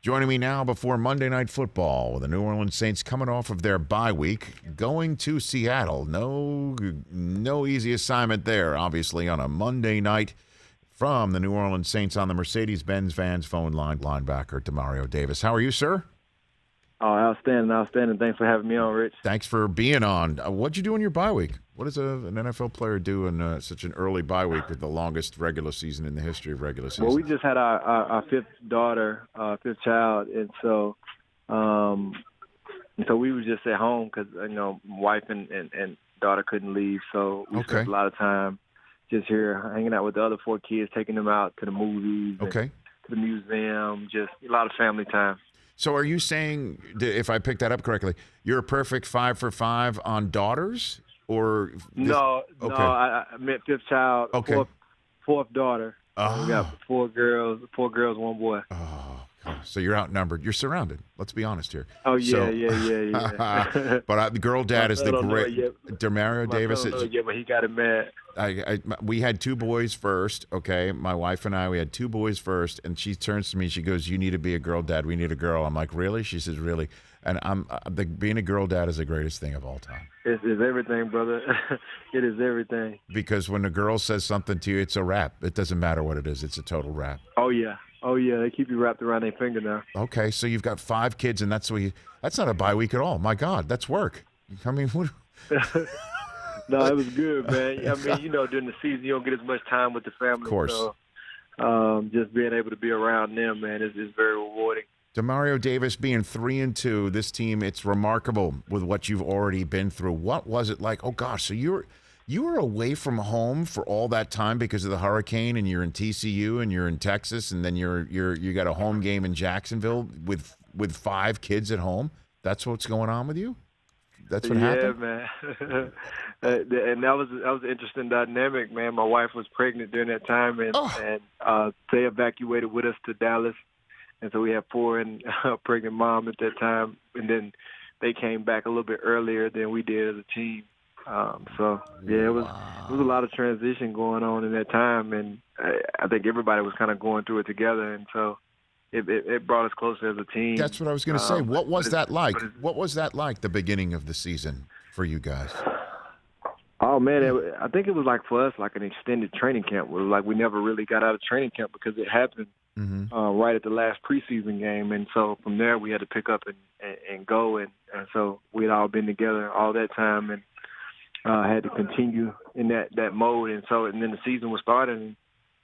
Joining me now before Monday Night Football with the New Orleans Saints coming off of their bye week, going to Seattle. No easy assignment there, obviously, on a Monday night from the New Orleans Saints on the Mercedes-Benz Vans phone line, linebacker Demario Davis. How are you, sir? Oh, outstanding. Thanks for having me on, Rich. Thanks for being on. What'd you do in your bye week? What does an NFL player do in such an early bye week with the longest regular season in the history of regular season? Well, we just had our fifth daughter, fifth child, and so we were just at home because wife and daughter couldn't leave, so we spent a lot of time just here hanging out with the other four kids, taking them out to the movies, and to the museum, just a lot of family time. So are you saying, if I picked that up correctly, you're a perfect 5 for 5 on daughters? Or No, I meant fifth child, fourth daughter. Oh. We got four girls, one boy. Oh, so you're outnumbered. You're surrounded. Let's be honest here. Oh, yeah. But the girl dad is the great Demario Davis. Yeah, but he got it mad. We had two boys first, okay? My wife and I, we had two boys first, and she turns to me, she goes, "You need to be a girl dad. We need a girl." I'm like, "Really?" She says, "Really?" And being a girl dad is the greatest thing of all time. It's everything, brother. It is everything. Because when a girl says something to you, it's a wrap. It doesn't matter what it is. It's a total wrap. Oh, yeah. They keep you wrapped around their finger now. Okay, so you've got 5 kids, and that's not a bye week at all. My God, that's work. I mean, what? No, it was good, man. I mean, during the season, you don't get as much time with the family. Of course. So, just being able to be around them, man, is very rewarding. Demario Davis being 3-2, this team, it's remarkable with what you've already been through. What was it like? Oh, gosh, so you were away from home for all that time because of the hurricane, and you're in TCU, and you're in Texas, and then you got a home game in Jacksonville with 5 kids at home. That's what's going on with you? That's what happened? Yeah, man. And that was an interesting dynamic, man. My wife was pregnant during that time, and they evacuated with us to Dallas. And so we had 4 and a pregnant mom at that time. And then they came back a little bit earlier than we did as a team. It was a lot of transition going on in that time. And I think everybody was kind of going through it together. And so it brought us closer as a team. That's what I was going to say. What was that like? What was that like, the beginning of the season for you guys? Oh, man, I think it was like for us, like an extended training camp. It was like we never really got out of training camp because it happened right at the last preseason game. And so from there we had to pick up and go. And so we had all been together all that time and had to continue in that mode. And then the season was starting. And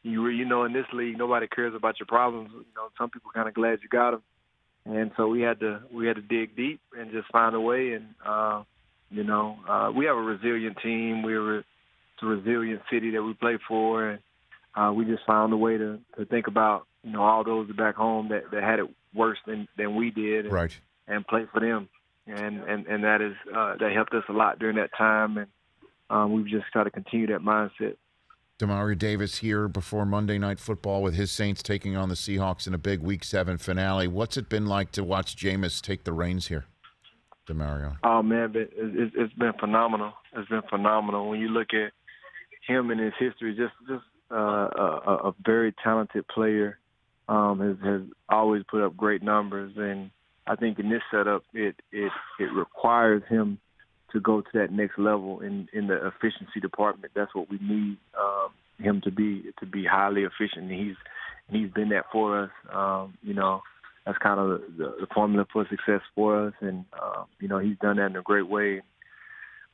in this league, nobody cares about your problems. Some people kind of glad you got them. And so we had to dig deep and just find a way. And, we have a resilient team. It's a resilient city that we play for. And we just found a way to think about, all those back home that had it worse than we did, and play for them, and that helped us a lot during that time, and we've just got to continue that mindset. Demario Davis here before Monday Night Football with his Saints taking on the Seahawks in a big Week 7 finale. What's it been like to watch Jameis take the reins here, Demario? Oh man, it's been phenomenal. It's been phenomenal when you look at him and his history. Just a very talented player. Has always put up great numbers, and I think in this setup, it requires him to go to that next level in the efficiency department. That's what we need him to be highly efficient. And he's been that for us. That's kind of the formula for success for us, and he's done that in a great way.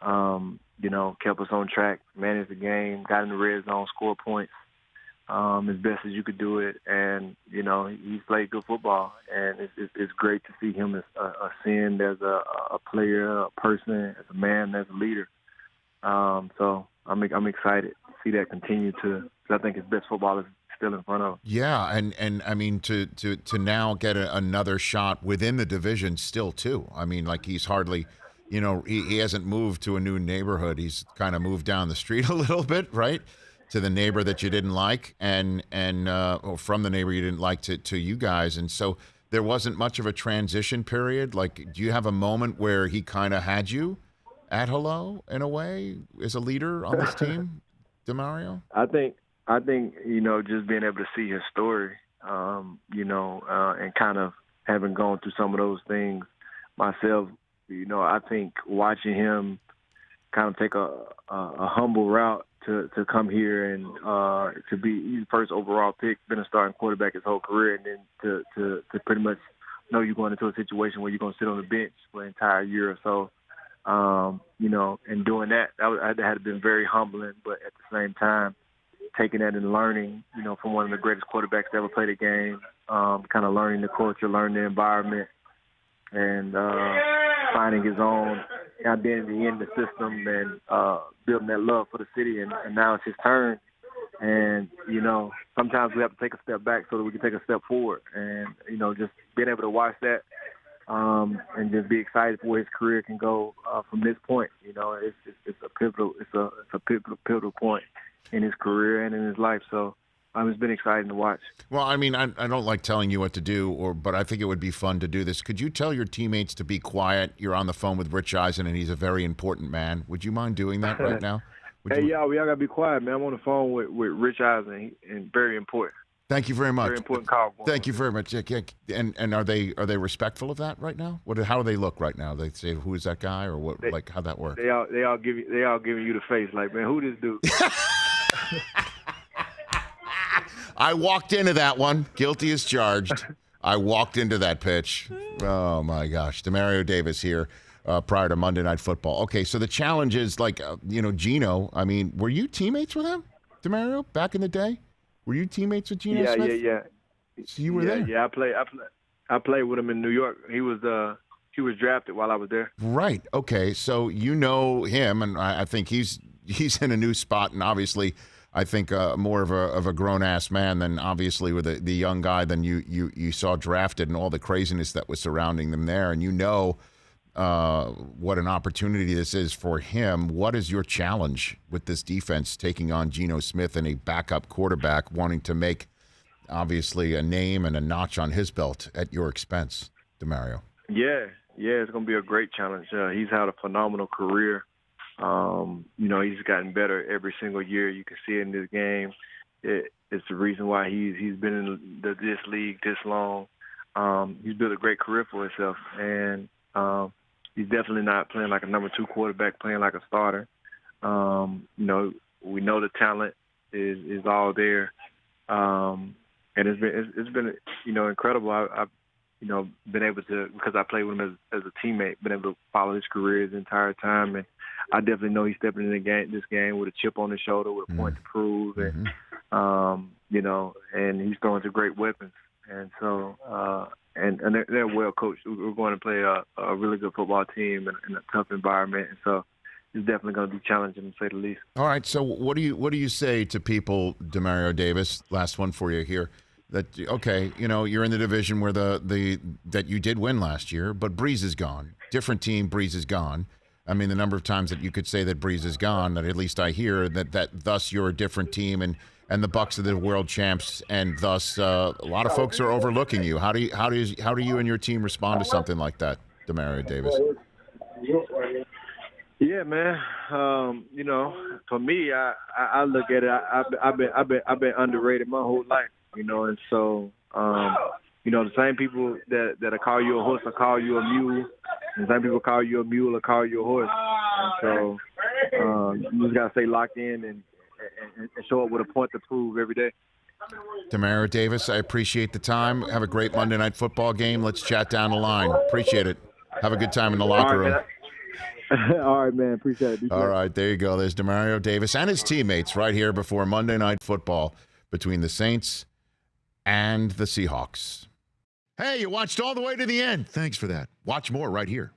Kept us on track, managed the game, got in the red zone, scored points. As best as you could do it, and he's played good football, and it's great to see him ascend as a player, a person, as a man, as a leader. So I'm excited to see that continue because I think his best football is still in front of him. Yeah, and I mean to now get another shot within the division still too. I mean, like he's hardly. He hasn't moved to a new neighborhood. He's kind of moved down the street a little bit, right? To the neighbor that you didn't like, or from the neighbor you didn't like to you guys. And so there wasn't much of a transition period. Like, do you have a moment where he kind of had you at hello in a way as a leader on this team, Demario? I think just being able to see his story, and kind of having gone through some of those things myself, I think watching him kind of take a humble route to come here and to be he's the first overall pick, been a starting quarterback his whole career, and then to pretty much know you're going into a situation where you're going to sit on the bench for an entire year or so. And doing that had been very humbling, but at the same time, taking that and learning, from one of the greatest quarterbacks to ever play the game, kind of learning the culture, learning the environment, and finding his own identity in the system and building that love for the city. And now it's his turn. And, sometimes we have to take a step back so that we can take a step forward. And, just being able to watch that and just be excited for where his career can go from this point. It's a pivotal point in his career and in his life. So it's been exciting to watch. Well, I mean, I don't like telling you what to do, but I think it would be fun to do this. Could you tell your teammates to be quiet? You're on the phone with Rich Eisen, and he's a very important man. Would you mind doing that right now? Y'all got to be quiet, man. I'm on the phone with Rich Eisen, and very important. Thank you very much. Very important call. Thank you very much. And are they respectful of that right now? How do they look right now? They say, "Who is that guy?" or what? How'd that work? They all giving you the face, like, man, who this dude? I walked into that one. Guilty as charged. I walked into that pitch. Oh my gosh, Demario Davis here. Prior to Monday Night Football. Okay, so the challenge is Geno. I mean, were you teammates with him, Demario, back in the day? Were you teammates with Geno Smith? Yeah. So you were there? Yeah, I played with him in New York. He was drafted while I was there. Right. Okay. So you know him, and I think he's in a new spot, and obviously, I think more of a grown ass man than obviously with the young guy than you saw drafted and all the craziness that was surrounding them there, and what an opportunity this is for him. What is your challenge with this defense taking on Geno Smith and a backup quarterback wanting to make, obviously, a name and a notch on his belt at your expense, Demario? Yeah, it's going to be a great challenge. He's had a phenomenal career. He's gotten better every single year. You can see it in this game. It's the reason why he's been in this league this long. He's built a great career for himself, and he's definitely not playing like a number 2 quarterback, playing like a starter. We know the talent is all there, and it's been incredible. I've been able to, because I played with him as a teammate, been able to follow his career his entire time, and I definitely know he's stepping in this game with a chip on his shoulder, with a point to prove, and and he's throwing some great weapons, and so. And they're well coached. We're going to play a really good football team in a tough environment, and so it's definitely going to be challenging, to say the least. All right. So what do you say to people, Demario Davis? Last one for you here. That you're in the division where that you did win last year, but Breeze is gone. Different team. Breeze is gone. I mean, the number of times that you could say that Breeze is gone, that at least I hear that thus you're a different team and the Bucs are the world champs, and thus a lot of folks are overlooking you. How do you and your team respond to something like that, Demario Davis? Yeah, man. For me, I look at it. I've been underrated my whole life, and so the same people that call you a horse will call you a mule, and the same people call you a mule will call you a horse. And so you just gotta stay locked in and show up with a point to prove every day. Demario Davis, I appreciate the time. Have a great Monday Night Football game. Let's chat down the line. Appreciate it. Have a good time in the locker room. All right, man. Appreciate it. All right, there you go. There's Demario Davis and his teammates right here before Monday Night Football between the Saints and the Seahawks. Hey, you watched all the way to the end. Thanks for that. Watch more right here.